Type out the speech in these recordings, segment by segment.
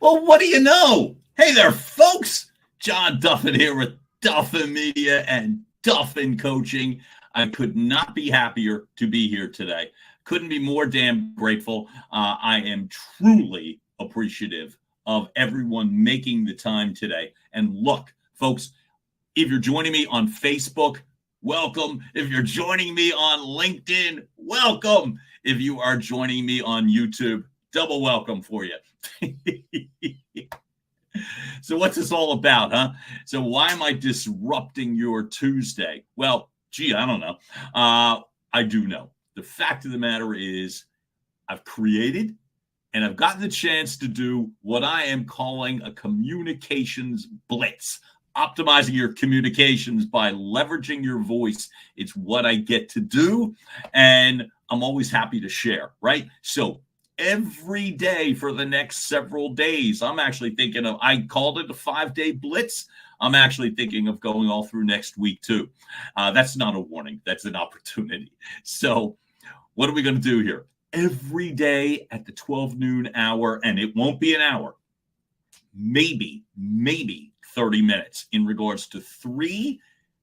Well, what do you know? Hey there, folks. John Duffin here with Duffin Media and Duffin Coaching. I could not be happier to be here today. Couldn't be more damn grateful. I am truly appreciative of everyone making the time today. And look, folks, if you're joining me on Facebook, welcome. If you're joining me on LinkedIn, welcome. If you are joining me on YouTube, double welcome for you. So what's this all about, huh? So why am I disrupting your Tuesday? Well, gee, I don't know. I do know. The fact of the matter is I've created and I've gotten the chance to do what I am calling a communications blitz. Optimizing your communications by leveraging your voice. It's what I get to do, and I'm always happy to share, right? So every day for the next several days, I'm actually thinking of, I called it a 5-day blitz. I'm actually thinking of going all through next week too. That's not a warning. That's an opportunity. So what are we going to do here? Every day at the 12 noon hour, and it won't be an hour, maybe 30 minutes in regards to 3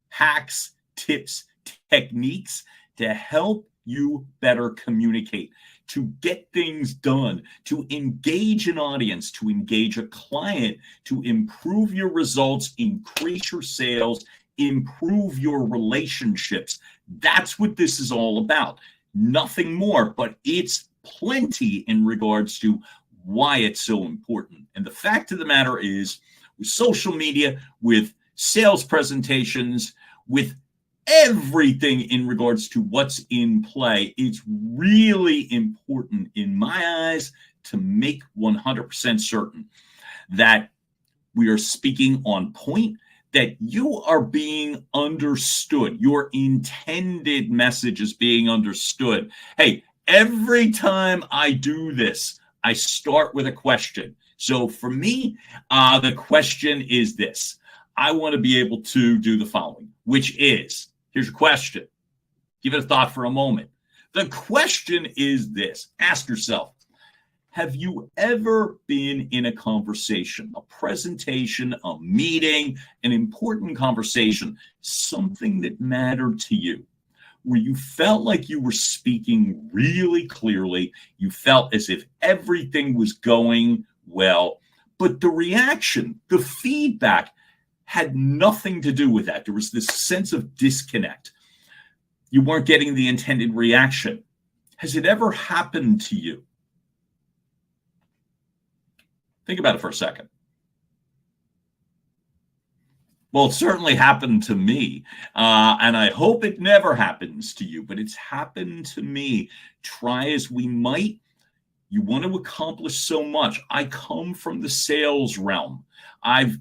hacks, tips, techniques to help you better communicate, to get things done, to engage an audience, to engage a client, to improve your results, increase your sales, improve your relationships. That's what this is all about. Nothing more, but it's plenty in regards to why it's so important. And the fact of the matter is, with social media, with sales presentations, with everything in regards to what's in play, it's really important in my eyes to make 100% certain that we are speaking on point, that you are being understood. Your intended message is being understood. Hey, every time I do this, I start with a question. So for me, the question is this. I want to be able to do the following, which is, here's your question. Give it a thought for a moment. The question is this. Ask yourself, have you ever been in a conversation, a presentation, a meeting, an important conversation, something that mattered to you, where you felt like you were speaking really clearly, you felt as if everything was going well, but the reaction, the feedback had nothing to do with that. There was this sense of disconnect. You weren't getting the intended reaction. Has it ever happened to you? Think about it for a second. Well, it certainly happened to me, and I hope it never happens to you, but it's happened to me. Try as we might, you want to accomplish so much. I come from the sales realm. I've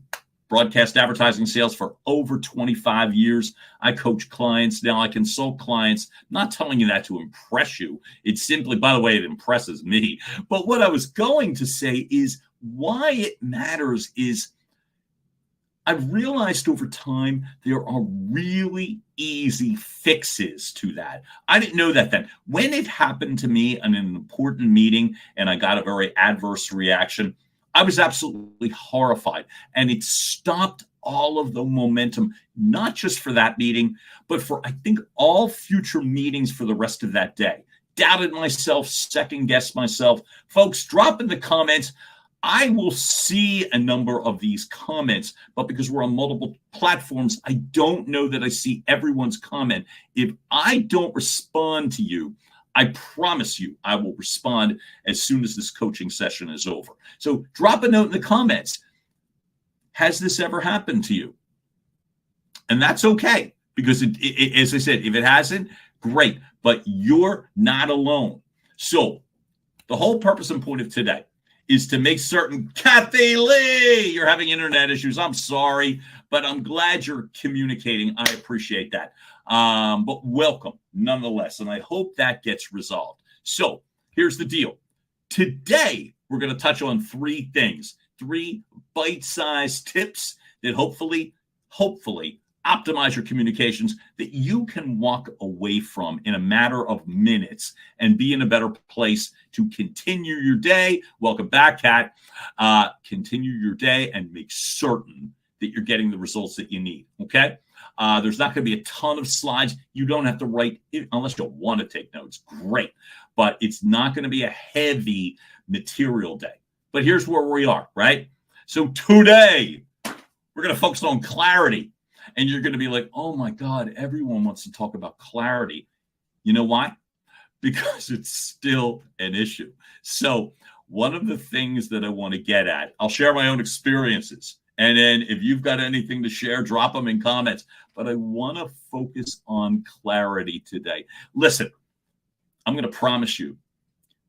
broadcast advertising sales for over 25 years. I coach clients. Now I consult clients. I'm not telling you that to impress you. It's simply, by the way, it impresses me. But what I was going to say is why it matters is I've realized over time there are really easy fixes to that. I didn't know that then. When it happened to me in an important meeting and I got a very adverse reaction, I was absolutely horrified. And it stopped all of the momentum, not just for that meeting, but for, I think, all future meetings for the rest of that day. Doubted myself, second-guessed myself. Folks, drop in the comments. I will see a number of these comments, but because we're on multiple platforms, I don't know that I see everyone's comment. If I don't respond to you, I promise you I will respond as soon as this coaching session is over. So drop a note in the comments. Has this ever happened to you? And that's okay, because as I said, if it hasn't, great, but you're not alone. So the whole purpose and point of today is to make certain, Kathy Lee, you're having internet issues. I'm sorry, but I'm glad you're communicating. I appreciate that. But welcome nonetheless, and I hope that gets resolved. So here's the deal. Today, we're going to touch on 3 things, 3 bite-sized tips that hopefully optimize your communications that you can walk away from in a matter of minutes and be in a better place to continue your day. Welcome back, Kat. Continue your day and make certain that you're getting the results that you need, okay? There's not going to be a ton of slides. You don't have to write it unless you want to take notes. Great. But it's not going to be a heavy material day. But here's where we are, right? So today, we're going to focus on clarity. And you're going to be like, oh my God, everyone wants to talk about clarity. You know why? Because it's still an issue. So one of the things that I want to get at, I'll share my own experiences. And then if you've got anything to share, drop them in comments. But I want to focus on clarity today. Listen, I'm going to promise you,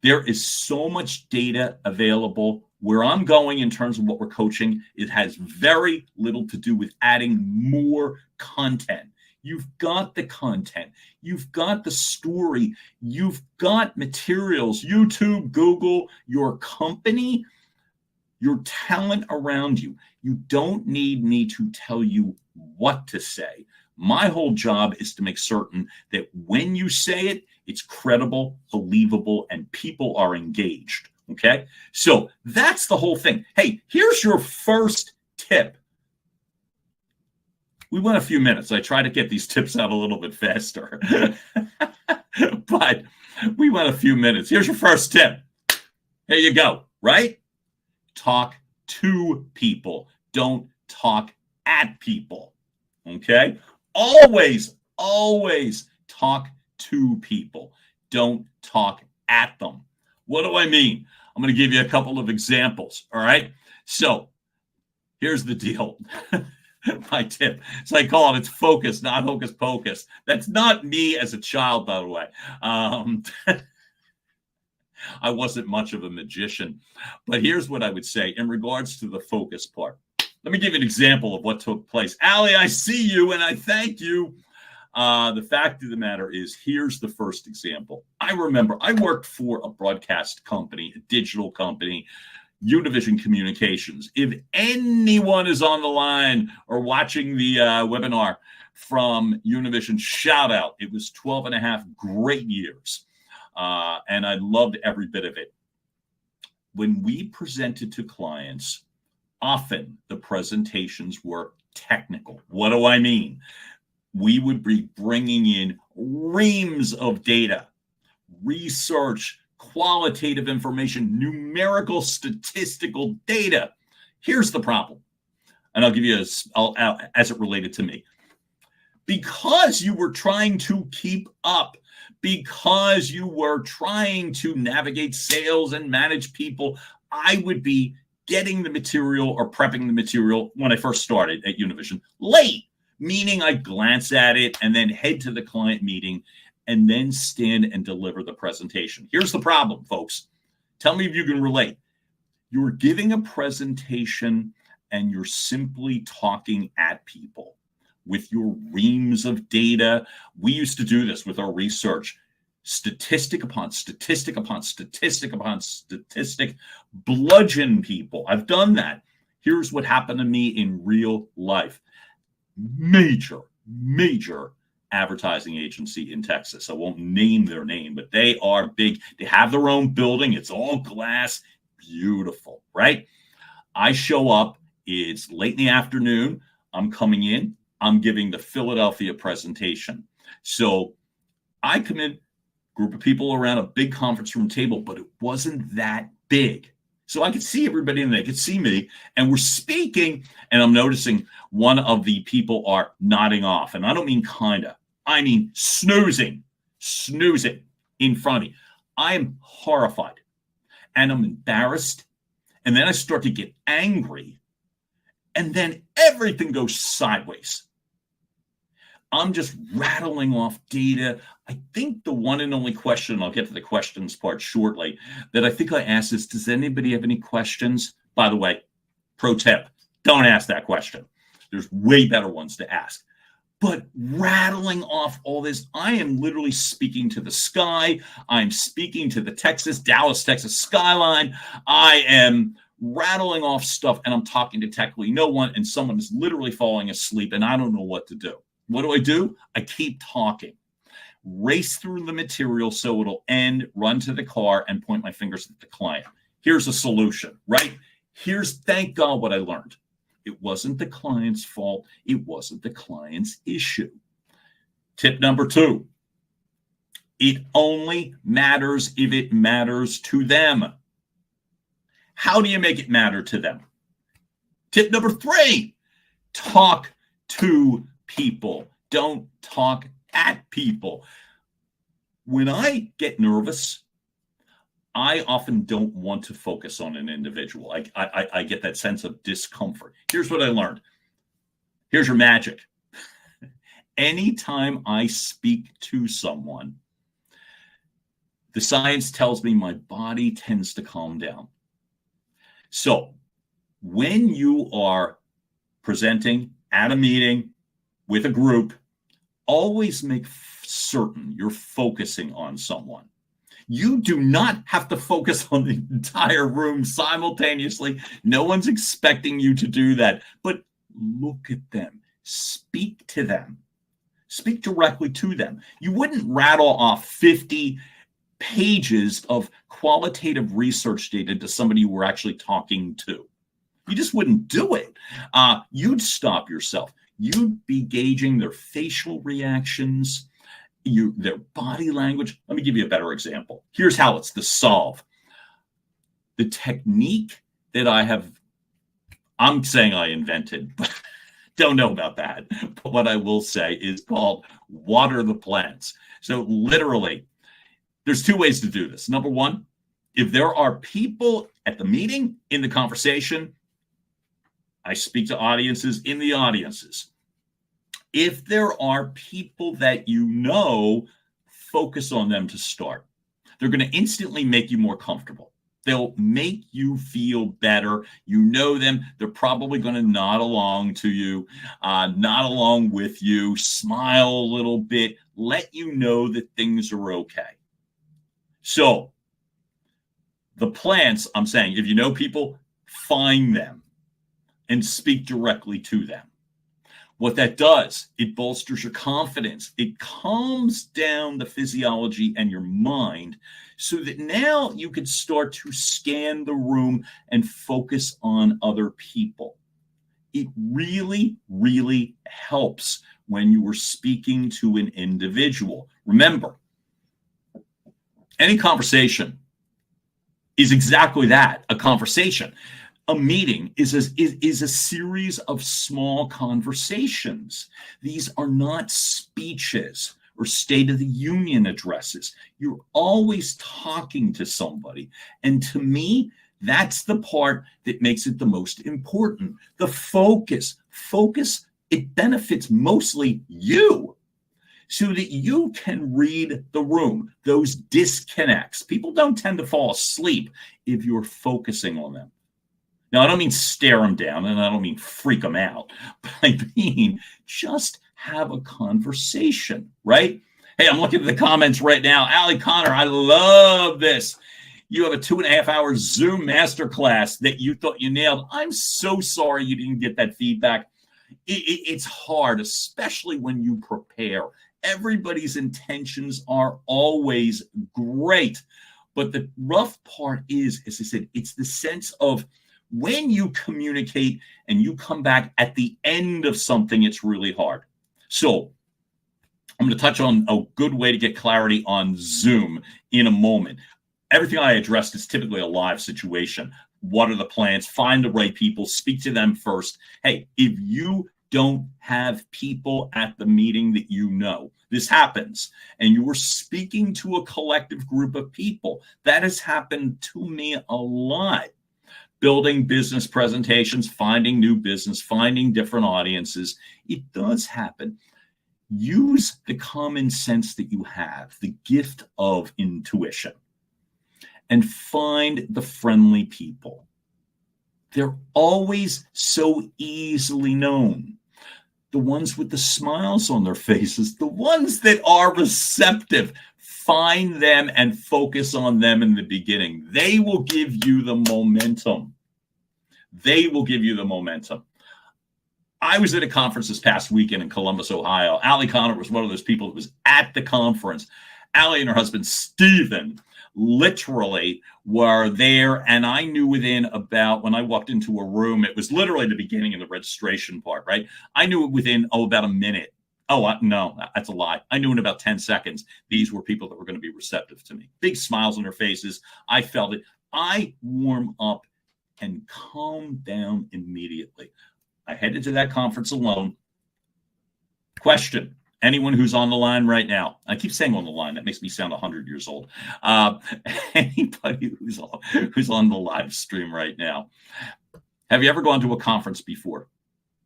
there is so much data available. Where I'm going in terms of what we're coaching, it has very little to do with adding more content. You've got the content. You've got the story. You've got materials, YouTube, Google, your company, your talent around you. You don't need me to tell you what to say. My whole job is to make certain that when you say it, it's credible, believable, and people are engaged. Okay, so that's the whole thing. Hey, here's your first tip. We went a few minutes. I try to get these tips out a little bit faster, but we went a few minutes. Here's your first tip. Here you go, right? Talk to people. Don't talk at people. Okay? Always talk to people. Don't talk at them. What do I mean? I'm going to give you a couple of examples, all right? So here's the deal. My tip. So I call it, it's focus, not hocus pocus. That's not me as a child, by the way. I wasn't much of a magician. But here's what I would say in regards to the focus part. Let me give you an example of what took place. Allie, I see you and I thank you. The fact of the matter is, here's the first example. I remember I worked for a broadcast company, a digital company, Univision Communications. If anyone is on the line or watching the webinar from Univision, shout out. It was 12 and a half great years. And I loved every bit of it. When we presented to clients, often the presentations were technical. What do I mean? We would be bringing in reams of data, research, qualitative information, numerical, statistical data. Here's the problem, and I'll give you as it related to me. Because you were trying to keep up, because you were trying to navigate sales and manage people, I would be getting the material or prepping the material when I first started at Univision late. Meaning I glance at it and then head to the client meeting and then stand and deliver the presentation. Here's the problem, folks. Tell me if you can relate. You're giving a presentation and you're simply talking at people with your reams of data. We used to do this with our research. Statistic upon statistic upon statistic upon statistic, bludgeon people. I've done that. Here's what happened to me in real life. Major advertising agency in Texas. I won't name their name, but they are big. They have their own building. It's all glass. Beautiful, right? I show up. It's late in the afternoon. I'm coming in. I'm giving the Philadelphia presentation. So I come in, group of people around a big conference room table, but it wasn't that big. So I could see everybody and they could see me, and we're speaking, and I'm noticing one of the people are nodding off. And I don't mean kinda, I mean snoozing in front of me. I am horrified and I'm embarrassed. And then I start to get angry, and then everything goes sideways. I'm just rattling off data. I think the one and only question, I'll get to the questions part shortly, that I think I asked is, does anybody have any questions? By the way, pro tip, don't ask that question. There's way better ones to ask. But rattling off all this, I am literally speaking to the sky. I'm speaking to the Dallas, Texas skyline. I am rattling off stuff and I'm talking to technically no one and someone is literally falling asleep and I don't know what to do. What do? I keep talking. Race through the material so it'll end, run to the car, and point my fingers at the client. Here's a solution, right? Thank God, what I learned. It wasn't the client's fault. It wasn't the client's issue. Tip number 2, it only matters if it matters to them. How do you make it matter to them? Tip number 3, talk to people. Don't talk at people. When I get nervous, I often don't want to focus on an individual. I get that sense of discomfort. Here's what I learned. Here's your magic. Anytime I speak to someone, the science tells me my body tends to calm down. So when you are presenting at a meeting with a group, always make certain you're focusing on someone. You do not have to focus on the entire room simultaneously. No one's expecting you to do that. But look at them. Speak to them. Speak directly to them. You wouldn't rattle off 50 pages of qualitative research data to somebody you were actually talking to. You just wouldn't do it. You'd stop yourself. You'd be gauging their facial reactions, their body language. Let me give you a better example. Here's how it's the solve. The technique that I'm saying I invented, but don't know about that. But what I will say is called water the plants. So literally, there's 2 ways to do this. Number 1, if there are people at the meeting, in the conversation, I speak to audiences in the audiences. If there are people that you know, focus on them to start. They're going to instantly make you more comfortable. They'll make you feel better. You know them. They're probably going to nod along to you, nod along with you, smile a little bit, let you know that things are okay. So the plants, I'm saying, if you know people, find them and speak directly to them. What that does, it bolsters your confidence. It calms down the physiology and your mind so that now you can start to scan the room and focus on other people. It really, really helps when you are speaking to an individual. Remember, any conversation is exactly that, a conversation. A meeting is a series of small conversations. These are not speeches or State of the Union addresses. You're always talking to somebody. And to me, that's the part that makes it the most important. The focus, it benefits mostly you so that you can read the room, those disconnects. People don't tend to fall asleep if you're focusing on them. Now, I don't mean stare them down, and I don't mean freak them out, but I mean just have a conversation, right? Hey, I'm looking at the comments right now. Allie Connor, I love this. You have a 2.5-hour Zoom masterclass that you thought you nailed. I'm so sorry you didn't get that feedback. It's hard, especially when you prepare. Everybody's intentions are always great, but the rough part is, as I said, it's the sense of when you communicate and you come back at the end of something, it's really hard. So I'm going to touch on a good way to get clarity on Zoom in a moment. Everything I addressed is typically a live situation. What are the plans? Find the right people. Speak to them first. Hey, if you don't have people at the meeting that you know, this happens, and you were speaking to a collective group of people. That has happened to me a lot. Building business presentations, finding new business, finding different audiences. It does happen. Use the common sense that you have, the gift of intuition, and find the friendly people. They're always so easily known. The ones with the smiles on their faces, the ones that are receptive. Find them and focus on them in the beginning. They will give you the momentum. They will give you the momentum. I was at a conference this past weekend in Columbus, Ohio. Allie Connor was one of those people that was at the conference. Allie and her husband, Stephen, literally were there. And I knew within about, when I walked into a room, it was literally the beginning of the registration part, right? I knew it within, about a minute. No, that's a lie. I knew in about 10 seconds, these were people that were going to be receptive to me. Big smiles on their faces. I felt it. I warm up and calm down immediately. I headed to that conference alone. Question. Anyone who's on the line right now, I keep saying on the line, that makes me sound 100 years old. Anybody who's on the live stream right now, have you ever gone to a conference before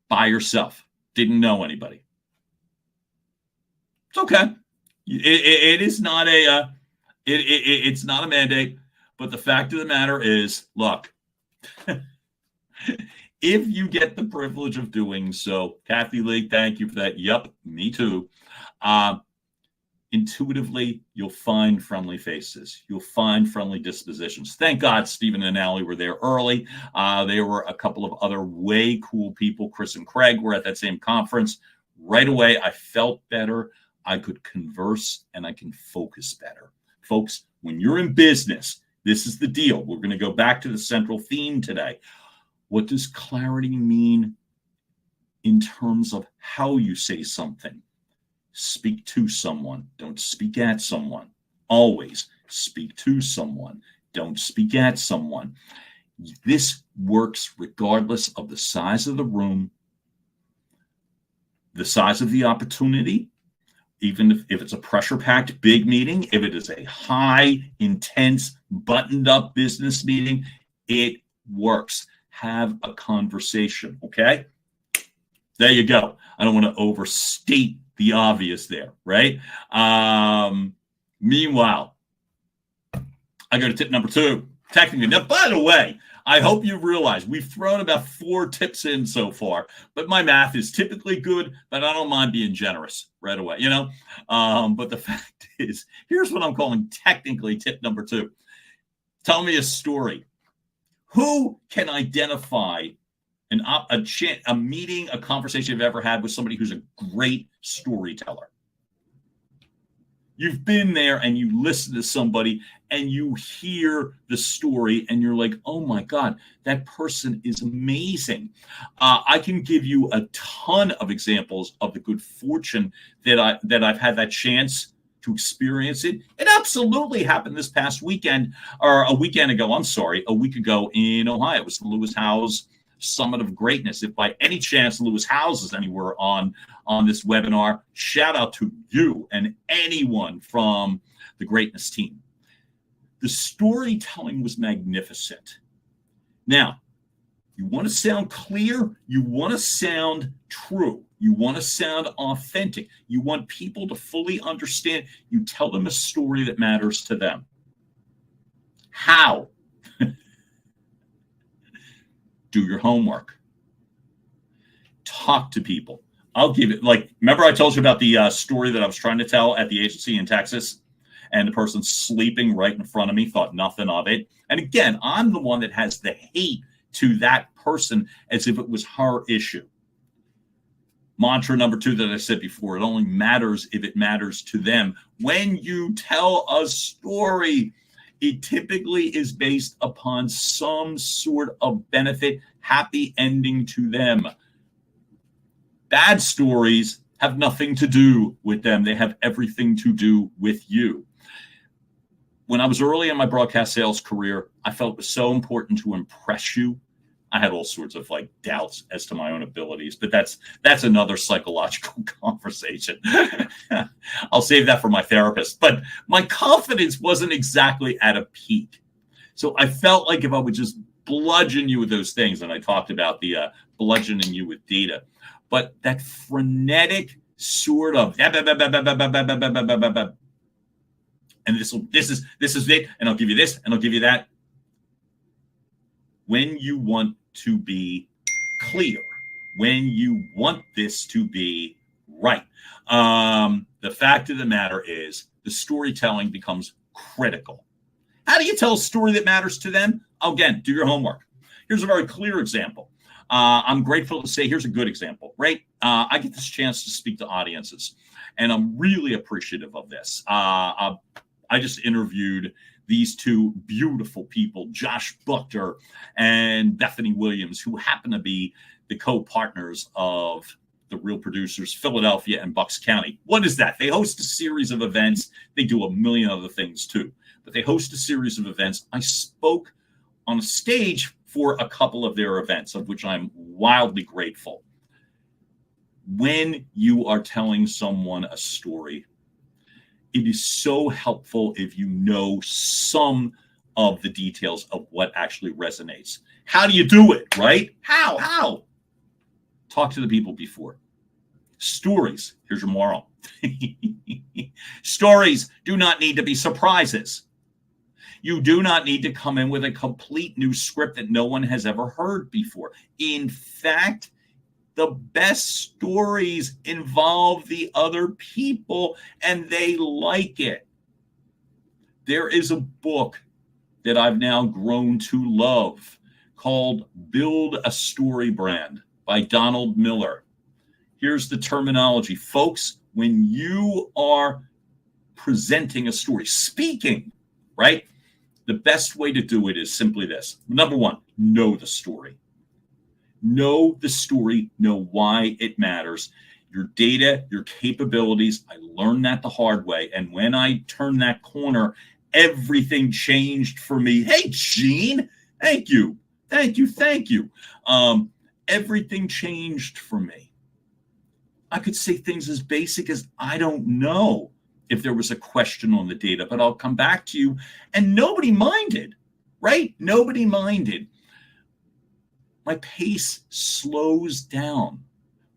by yourself? Didn't know anybody? It's okay. It is not it's not a mandate, but the fact of the matter is, look, if you get the privilege of doing so, Kathy Lee, thank you for that. Yep, me too. Intuitively, you'll find friendly faces. You'll find friendly dispositions. Thank God Stephen and Allie were there early. There were a couple of other way cool people. Chris and Craig were at that same conference. Right away, I felt better. I could converse and I can focus better. Folks, when you're in business, this is the deal. We're going to go back to the central theme today. What does clarity mean in terms of how you say something? Speak to someone. Don't speak at someone. Always speak to someone. Don't speak at someone. This works regardless of the size of the room, the size of the opportunity, even if it's a pressure-packed big meeting, if it is a high, intense, buttoned-up business meeting, it works. Have a conversation, okay? There you go. I don't want to overstate the obvious there, right? Meanwhile, I go to tip number 2. Technically, now, by the way, I hope you realize we've thrown about 4 tips in so far, but my math is typically good, but I don't mind being generous right away, But the fact is, here's what I'm calling technically tip number 2. Tell me a story. Who can identify a meeting, a conversation you've ever had with somebody who's a great storyteller? You've been there and you listen to somebody and you hear the story and you're like, oh my God, that person is amazing. I can give you a ton of examples of the good fortune that I've had that chance to experience it. It absolutely happened this past weekend, or a week ago in Ohio. It was the Lewis Howes Summit of Greatness. If by any chance Lewis Howes is anywhere on this webinar, shout out to you and anyone from the Greatness team. The storytelling was magnificent. Now, you want to sound clear, you want to sound true, you want to sound authentic, you want people to fully understand. You tell them a story that matters to them. How? Do your homework. Talk to people. I'll give it, remember I told you about the story that I was trying to tell at the agency in Texas, and the person sleeping right in front of me thought nothing of it. And again, I'm the one that has the hate to that person as if it was her issue. Mantra number 2 that I said before, it only matters if it matters to them. When you tell a story, it typically is based upon some sort of benefit, happy ending to them. Bad stories have nothing to do with them. They have everything to do with you. When I was early in my broadcast sales career, I felt it was so important to impress you. I had all sorts of doubts as to my own abilities, but that's another psychological conversation. I'll save that for my therapist. But my confidence wasn't exactly at a peak. So I felt like if I would just bludgeon you with those things, and I talked about the bludgeoning you with data, but that frenetic sort of, and this is it, and I'll give you this, and I'll give you that. When you want to be clear, when you want this to be right, the fact of the matter is the storytelling becomes critical. How do you tell a story that matters to them? Again, do your homework. Here's a very clear example. I'm grateful to say, here's a good example, right? I get this chance to speak to audiences, and I'm really appreciative of this. I just interviewed these two beautiful people, Josh Buchter and Bethany Williams, who happen to be the co-partners of the Real Producers, Philadelphia and Bucks County. What is that? They host a series of events. They do a million other things too, but they host a series of events. I spoke on a stage for a couple of their events, of which I'm wildly grateful. When you are telling someone a story, it is so helpful if you know some of the details of what actually resonates. How do you do it, right? How? Talk to the people before. Stories, here's your moral. Stories do not need to be surprises. You do not need to come in with a complete new script that no one has ever heard before. In fact, the best stories involve the other people and they like it. There is a book that I've now grown to love called Build a Story Brand by Donald Miller. Here's the terminology. Folks, when you are presenting a story, speaking, right? The best way to do it is simply this. Number one, know the story. Know the story, know why it matters. Your data, your capabilities, I learned that the hard way. And when I turned that corner, everything changed for me. Hey, Gene, thank you. Everything changed for me. I could say things as basic as, I don't know if there was a question on the data, but I'll come back to you. And nobody minded, right? Nobody minded. My pace slows down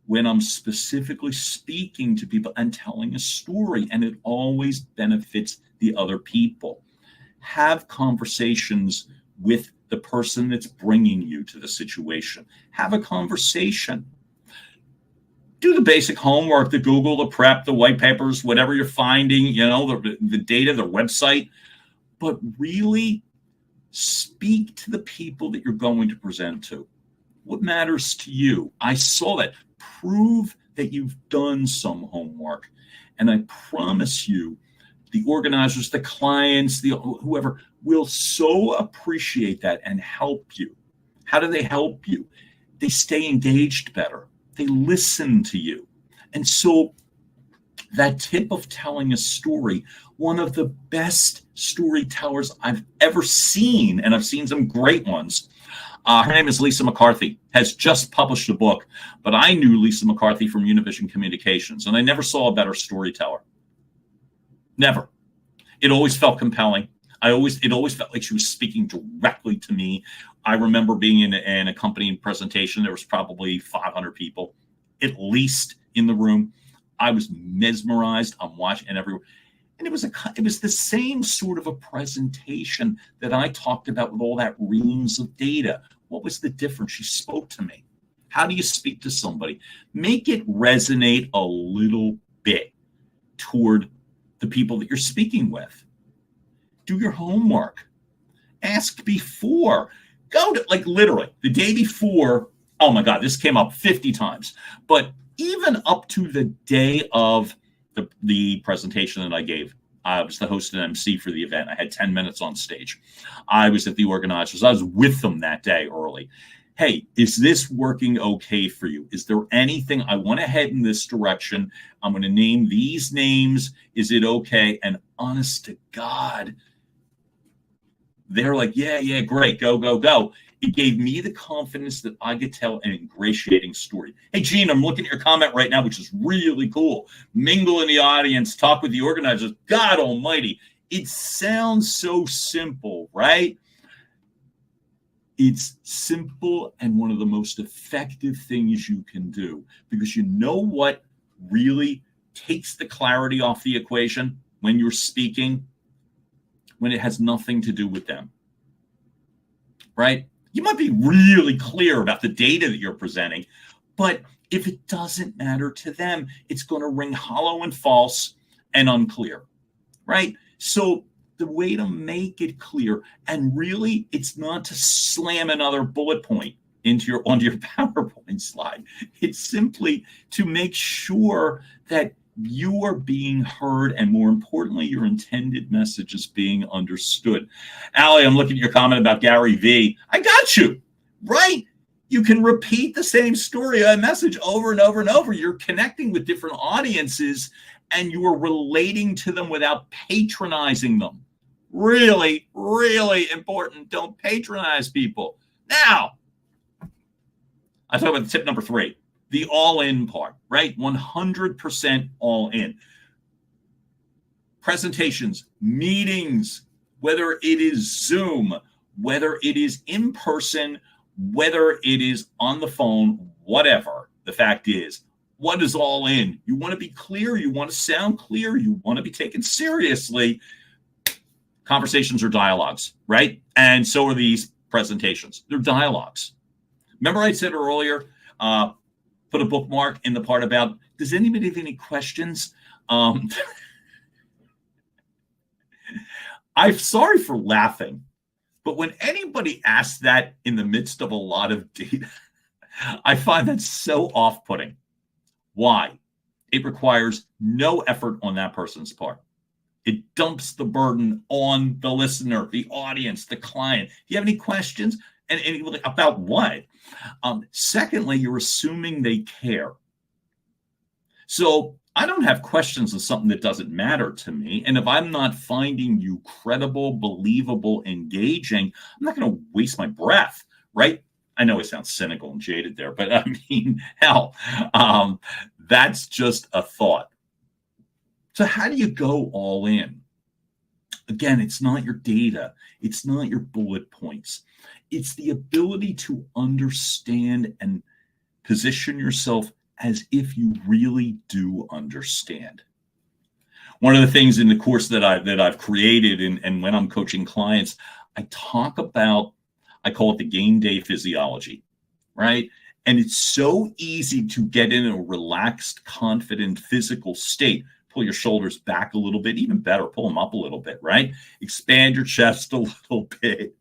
when I'm specifically speaking to people and telling a story, and it always benefits the other people. Have conversations with the person that's bringing you to the situation. Have a conversation. Do the basic homework, the Google, the prep, the white papers, whatever you're finding, the data, the website, but really speak to the people that you're going to present to. What matters to you? I saw that. Prove that you've done some homework. And I promise you, the organizers, the clients, whoever will so appreciate that and help you. How do they help you? They stay engaged better. They listen to you. And so that tip of telling a story, one of the best storytellers I've ever seen, and I've seen some great ones, her name is Lisa McCarthy, has just published a book, but I knew Lisa McCarthy from Univision Communications, and I never saw a better storyteller. Never. It always felt compelling. It always felt like she was speaking directly to me. I remember being in a company presentation. There was probably 500 people, at least, in the room. I was mesmerized. I'm watching, and everywhere. And it was the same sort of a presentation that I talked about with all that reams of data. What was the difference? She spoke to me. How do you speak to somebody? Make it resonate a little bit toward the people that you're speaking with. Do your homework. Ask before. Go to, literally, the day before. Oh my God, this came up 50 times. But even up to the day of the presentation that I gave, I was the host and MC for the event. I had 10 minutes on stage. I was at the organizers. I was with them that day early. Hey, is this working okay for you? Is there anything I want to head in this direction? I'm going to name these names. Is it okay? And honest to God, they're like, yeah, great. Go. It gave me the confidence that I could tell an ingratiating story. Hey, Gene, I'm looking at your comment right now, which is really cool. Mingle in the audience, talk with the organizers. God almighty. It sounds so simple, right? It's simple and one of the most effective things you can do, because you know what really takes the clarity off the equation when you're speaking? When it has nothing to do with them, right? You might be really clear about the data that you're presenting, but if it doesn't matter to them, it's going to ring hollow and false and unclear, right? So the way to make it clear, and really, it's not to slam another bullet point onto your PowerPoint slide. It's simply to make sure that you are being heard, and more importantly, your intended message is being understood. Allie, I'm looking at your comment about Gary V. I got you, right? You can repeat the same story or message over and over and over. You're connecting with different audiences, and you are relating to them without patronizing them. Really, really important. Don't patronize people. Now, I talk about tip number 3. The all-in part, right? 100% all in. Presentations, meetings, whether it is Zoom, whether it is in person, whether it is on the phone, whatever. The fact is, what is all in? You want to be clear. You want to sound clear. You want to be taken seriously. Conversations are dialogues, right? And so are these presentations. They're dialogues. Remember I said earlier, put a bookmark in the part about, does anybody have any questions? I'm sorry for laughing, but when anybody asks that in the midst of a lot of data, I find that so off-putting. Why? It requires no effort on that person's part. It dumps the burden on the listener, the audience, the client. Do you have any questions? And about what? Secondly, you're assuming they care. So I don't have questions on something that doesn't matter to me. And if I'm not finding you credible, believable, engaging, I'm not going to waste my breath, right? I know it sounds cynical and jaded there, but I mean, hell, that's just a thought. So how do you go all in? Again, it's not your data. It's not your bullet points. It's the ability to understand and position yourself as if you really do understand. One of the things in the course that I've created and when I'm coaching clients, I talk about, I call it the game day physiology, right? And it's so easy to get in a relaxed, confident physical state. Pull your shoulders back a little bit, even better, pull them up a little bit, right? Expand your chest a little bit.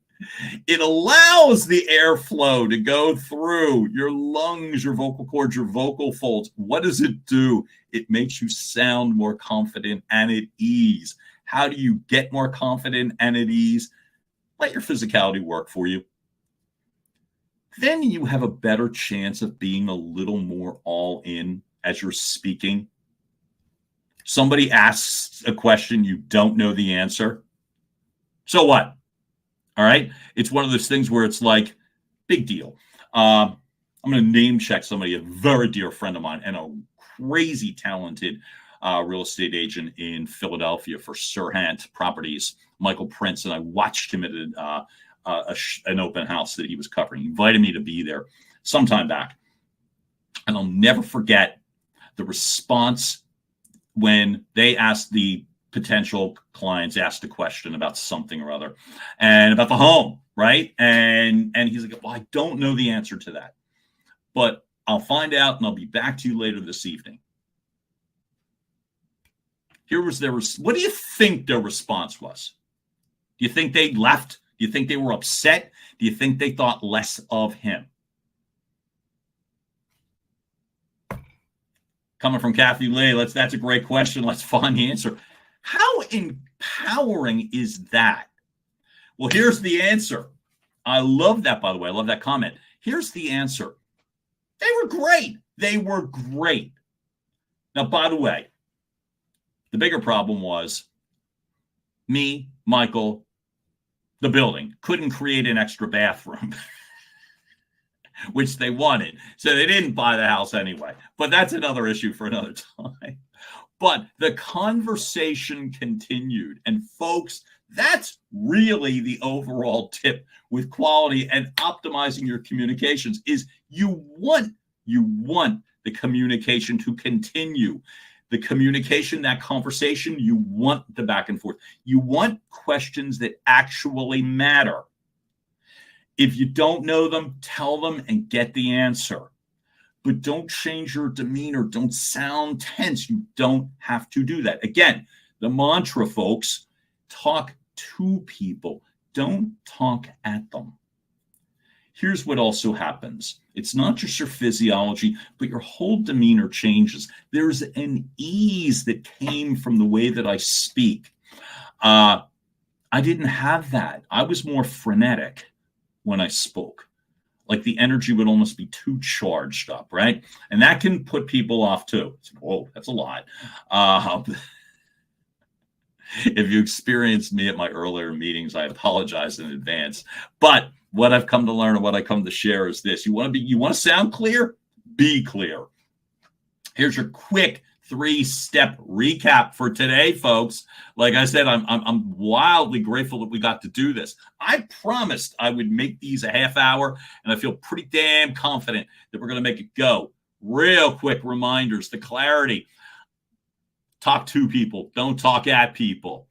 It allows the airflow to go through your lungs, your vocal cords, your vocal folds. What does it do? It makes you sound more confident and at ease. How do you get more confident and at ease? Let your physicality work for you. Then you have a better chance of being a little more all in as you're speaking. Somebody asks a question, you don't know the answer. So what? All right. It's one of those things where it's like, big deal. I'm going to name check somebody, a very dear friend of mine and a crazy talented real estate agent in Philadelphia for Serhant Properties, Michael Prince. And I watched him at an open house that he was covering. He invited me to be there sometime back. And I'll never forget the response when they asked the potential clients asked a question about something or other and about the home, right? And he's like, well, I don't know the answer to that, but I'll find out and I'll be back to you later this evening. Here was what do you think their response was? Do you think they left? Do you think they were upset? Do you think they thought less of him? Coming from Kathy Lee, that's a great question. Let's find the answer. How empowering is that? Well, here's the answer. I love that, by the way. I love that comment. Here's the answer. They were great. They were great. Now, by the way, the bigger problem was me, Michael, the building couldn't create an extra bathroom, which they wanted. So they didn't buy the house anyway. But that's another issue for another time. But the conversation continued. And folks, that's really the overall tip with quality and optimizing your communications is you want the communication to continue. The communication, that conversation, you want the back and forth. You want questions that actually matter. If you don't know them, tell them and get the answer. But don't change your demeanor. Don't sound tense. You don't have to do that. Again, the mantra, folks, talk to people. Don't talk at them. Here's what also happens. It's not just your physiology, but your whole demeanor changes. There's an ease that came from the way that I speak. I didn't have that. I was more frenetic when I spoke. Like the energy would almost be too charged up, right? And that can put people off too. It's like, whoa, that's a lot. If you experienced me at my earlier meetings, I apologize in advance. But what I've come to learn and what I come to share is this. You want to sound clear? Be clear. Here's your quick 3-step recap for today, folks. Like I said, I'm wildly grateful that we got to do this. I promised I would make these a half hour, and I feel pretty damn confident that we're going to make it go. Real quick reminders, the clarity. Talk to people. Don't talk at people.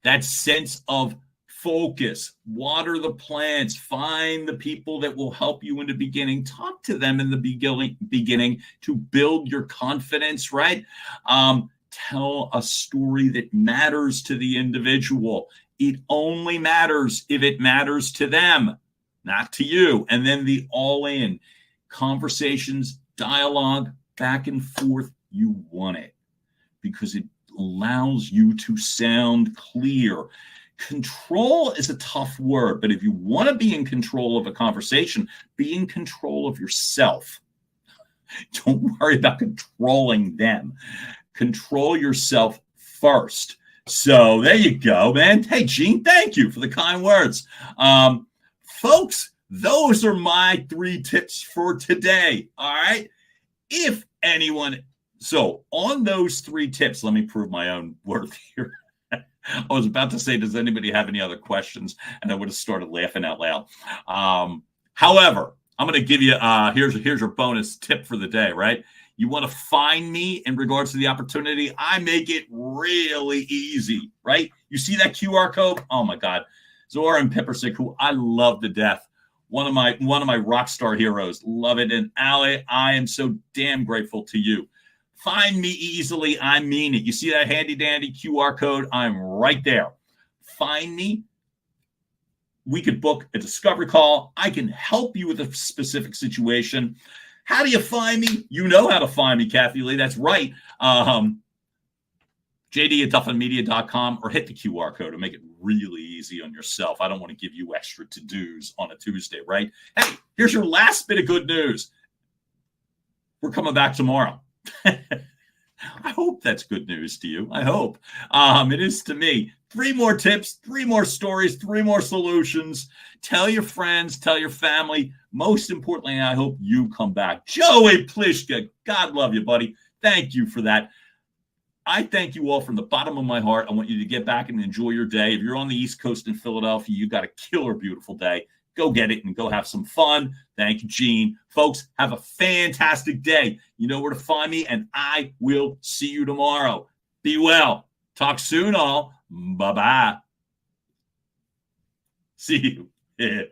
That sense of focus. Water the plants. Find the people that will help you in the beginning. Talk to them in the beginning to build your confidence, right? Tell a story that matters to the individual. It only matters if it matters to them, not to you. And then the all-in. Conversations, dialogue, back and forth. You want it because it allows you to sound clear. Control is a tough word, but if you want to be in control of a conversation, be in control of yourself. Don't worry about controlling them. Control yourself first. So there you go, man. Hey, Gene, thank you for the kind words. Folks, those are my 3 tips for today. All right. If anyone, so on those 3 tips, let me prove my own worth here. I was about to say, does anybody have any other questions? And I would have started laughing out loud. However, I'm going to give you, here's your bonus tip for the day, right? You want to find me in regards to the opportunity. I make it really easy, right? You see that QR code? Oh my God. Zora and Pippersick, who I love to death. One of my rock star heroes. Love it. And Allie, I am so damn grateful to you. Find me easily. I mean it. You see that handy dandy QR code? I'm right there. Find me. We could book a discovery call. I can help you with a specific situation. How do you find me? You know how to find me, Kathy Lee. That's right. JD@duffinmedia.com, or hit the QR code and make it really easy on yourself. I don't want to give you extra to-dos on a Tuesday, right? Hey, here's your last bit of good news. We're coming back tomorrow. I hope that's good news to you. I hope. It is to me. 3 more tips, 3 more stories, 3 more solutions. Tell your friends, tell your family. Most importantly, I hope you come back. Joey Plishka, God love you, buddy. Thank you for that. I thank you all from the bottom of my heart. I want you to get back and enjoy your day. If you're on the East Coast in Philadelphia, you got a killer beautiful day. Go get it and go have some fun. Thank you, Gene. Folks, have a fantastic day. You know where to find me, and I will see you tomorrow. Be well. Talk soon, all. Bye-bye. See you.